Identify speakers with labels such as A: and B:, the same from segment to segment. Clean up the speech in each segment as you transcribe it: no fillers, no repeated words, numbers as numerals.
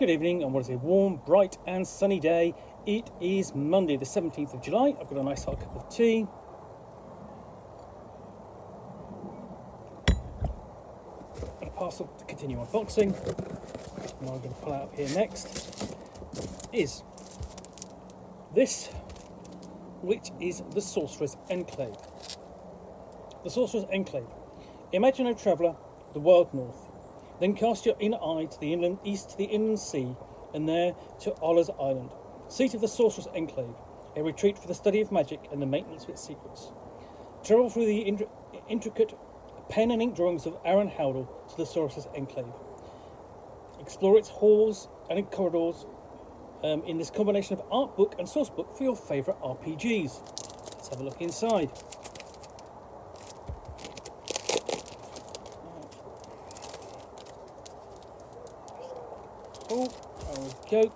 A: Good evening on what is a warm, bright and sunny day. It is Monday the 17th of July. I've got a nice hot cup of tea. And a parcel to continue unboxing. And what I'm going to pull out here next is this, which is the Sorcerer's Enclave. The Sorcerer's Enclave. Imagine a traveller, the wild north. Then cast your inner eye to the inland, east to the inland sea, and there to Allah's Island, seat of the Sorcerer's Enclave, a retreat for the study of magic and the maintenance of its secrets. Travel through the intricate pen and ink drawings of Aaron Howdle to the Sorcerer's Enclave. Explore its halls and corridors in this combination of art book and source book for your favourite RPGs. Let's have a look inside. Oh, there we go.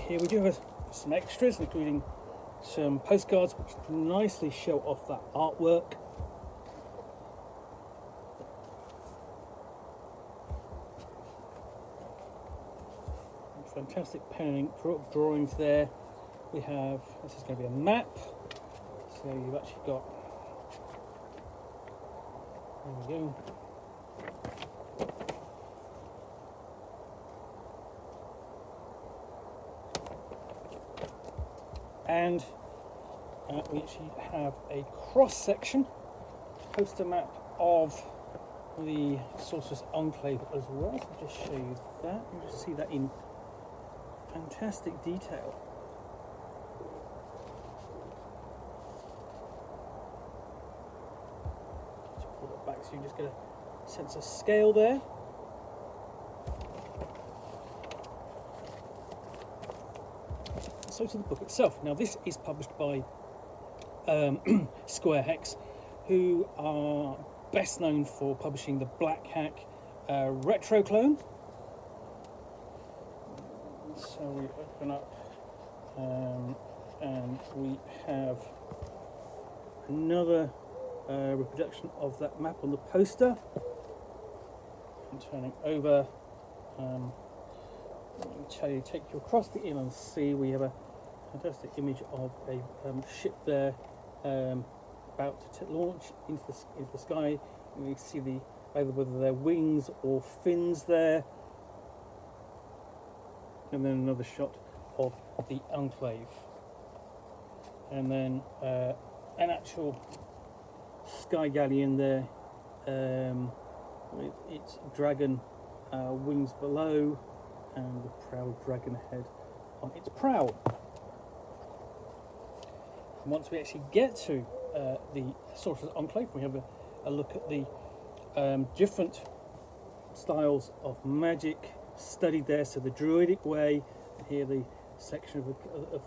A: Here we do have some extras, including some postcards which nicely show off that artwork. Fantastic pen and ink drawings there. We have, this is going to be a map. So you've actually got, there we go. And we actually have a cross-section poster map of the Sorcerer's Enclave as well. So I'll just show you that. You just see that in fantastic detail. Just pull that back so you can just get a sense of scale there. So to the book itself. Now this is published by SquareHex, who are best known for publishing the Black Hack retro clone. So we open up and we have another reproduction of that map on the poster. And turning over, take you across the inland sea. We have a fantastic image of a ship there about to launch into the sky. And you can see whether they're wings or fins there. And then another shot of the Enclave. And then an actual sky galleon there with its dragon wings below and the proud dragon head on its prow. And once we actually get to the Sorcerer's Enclave, we have a look at the different styles of magic studied there. So the Druidic way, and here the section of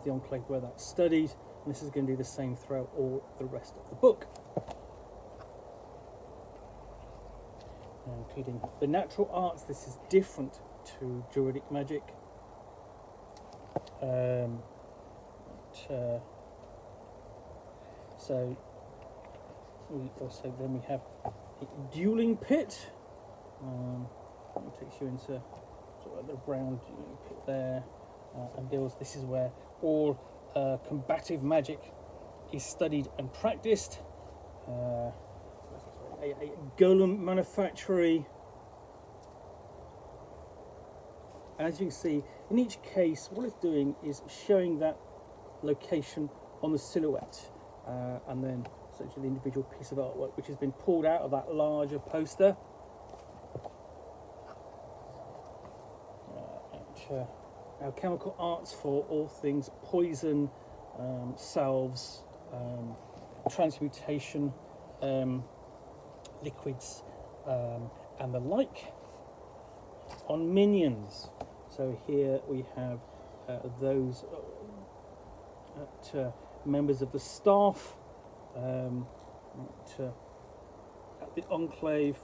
A: the Enclave where that's studied, and this is going to be the same throughout all the rest of the book. Including the natural arts. This is different to Druidic magic. So we have a dueling pit. It takes you into sort of the round dueling pit there, and this is where all combative magic is studied and practiced. A golem manufactory, and as you can see, in each case what it's doing is showing that location on the silhouette, and then essentially the individual piece of artwork which has been pulled out of that larger poster. Alchemical arts for all things poison, salves, transmutation, liquids, and the like. On minions, so here we have those members of the staff at the Enclave,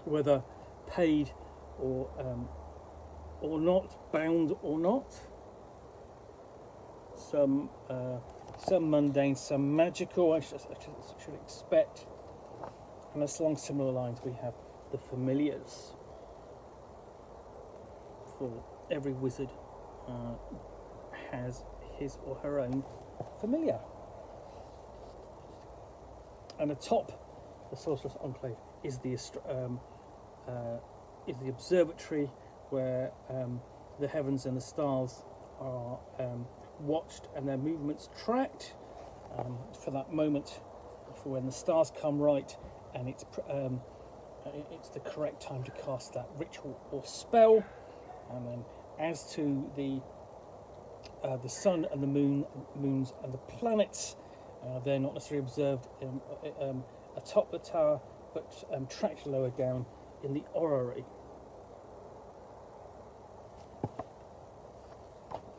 A: whether paid or not, bound or not. Some mundane, some magical, I should expect. And along similar lines, we have the familiars. for every wizard has his or her own familiar. And atop the Sorcerer's Enclave is the observatory where the heavens and the stars are watched and their movements tracked for that moment, for when the stars come right and it's the correct time to cast that ritual or spell. And then as to the sun and the moons and the planets, they're not necessarily observed atop the tower, but tracked lower down in the orrery.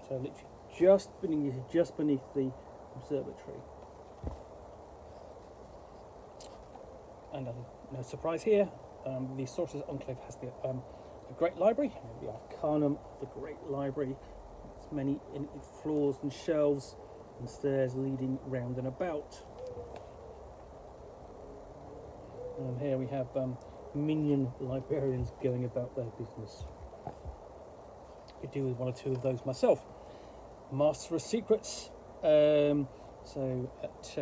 A: So literally just beneath the observatory. And no surprise here, the Sorcerer's Enclave has the Great Library, the Arcanum of the Great Library. It's many floors and shelves and stairs leading round and about. And here we have minion librarians going about their business. I could do with one or two of those myself. Master of Secrets. So at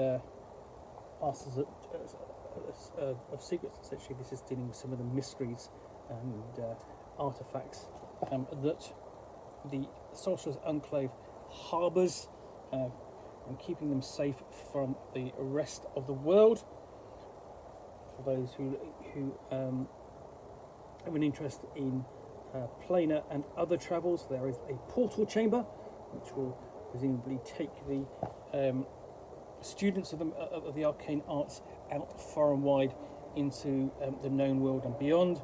A: Masters of Secrets, essentially this is dealing with some of the mysteries and artifacts that the Sorcerer's Enclave harbours, and keeping them safe from the rest of the world. For those who have an interest in planar and other travels, there is a portal chamber which will presumably take the students of the arcane arts out far and wide into the known world and beyond,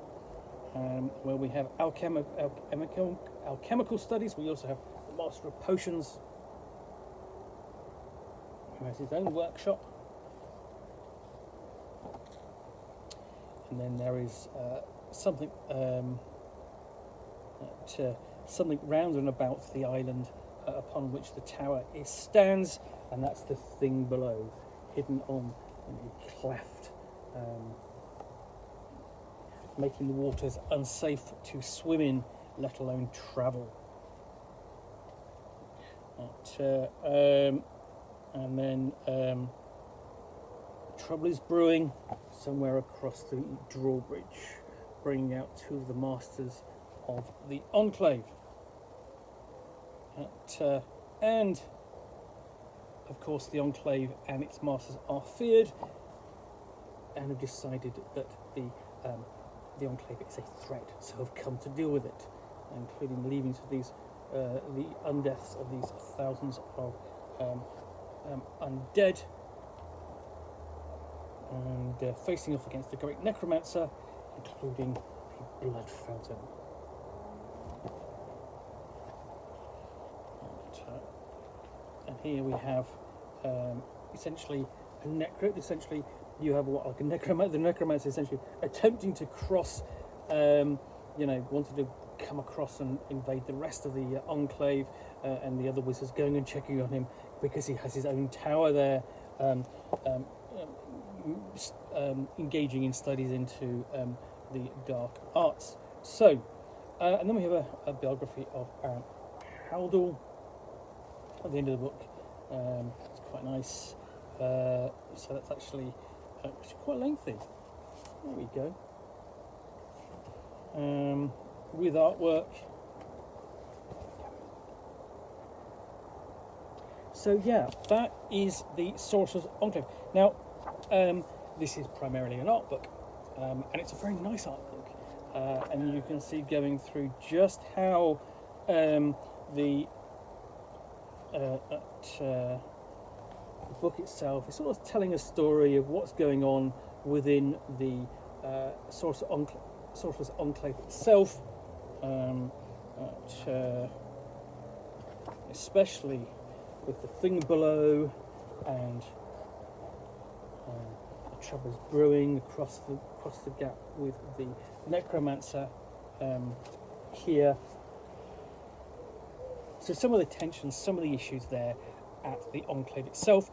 A: where we have alchemical studies. We also have the Master of Potions, who has his own workshop. And then there is something round and about the island upon which the tower stands, and that's the thing below, hidden on a cleft, making the waters unsafe to swim in, let alone travel. And then trouble is brewing somewhere across the drawbridge, bringing out two of the masters of the Enclave. And of course the Enclave and its masters are feared and have decided that the Enclave is a threat, so have come to deal with it, including the leavings of these the undeaths of these thousands of undead, and facing off against the great necromancer, including a blood fountain. And here we have essentially a essentially you have what, like a necromancer. The necromancer essentially attempting to cross, wanted to come across and invade the rest of the Enclave, and the other wizards going and checking on him because he has his own tower there, engaging in studies into the dark arts. So, and then we have a biography of Aaron Howdle at the end of the book. It's quite nice. So that's actually quite lengthy. There we go. With artwork. So yeah, that is the Sorcerer's Enclave. Now, this is primarily an art book, and it's a very nice art book. And you can see going through just how the book itself is sort of telling a story of what's going on within the Sorcerer's Enclave itself, especially with the thing below and the troubles brewing across the gap with the necromancer here. So some of the tensions, some of the issues there at the Enclave itself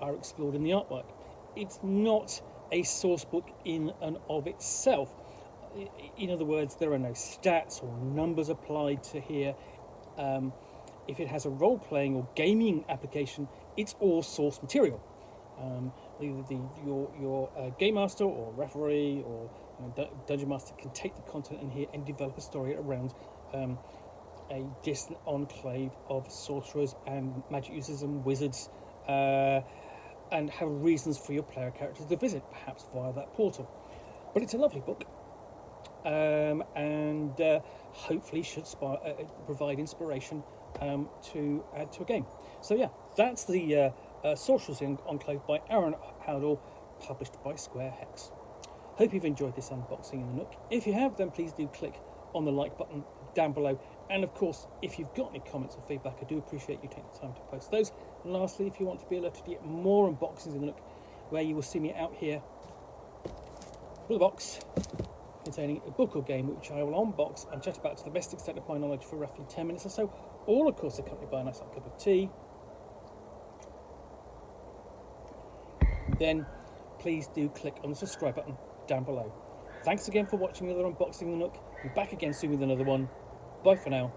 A: are explored in the artwork. It's not a source book in and of itself. In other words, there are no stats or numbers applied to here. If it has a role-playing or gaming application, it's all source material. Either your game master or referee or dungeon master can take the content in here and develop a story around a distant enclave of sorcerers and magic users and wizards, and have reasons for your player characters to visit, perhaps via that portal. But it's a lovely book, and hopefully should provide inspiration to add to a game. So yeah, that's the Sorcerer's Enclave by Aaron Howdle, published by SquareHex. Hope you've enjoyed this unboxing in the Nook. If you have, then please do click on the like button down below. And of course, if you've got any comments or feedback, I do appreciate you taking the time to post those. And lastly, if you want to be alerted to get more unboxings in the Nook, where you will see me out here with a box containing a book or game which I will unbox and chat about to the best extent of my knowledge for roughly 10 minutes or so, all of course accompanied by a nice hot cup of tea, then please do click on the subscribe button down below. Thanks again for watching another unboxing in the Nook. Be back again soon with another one. Bye for now.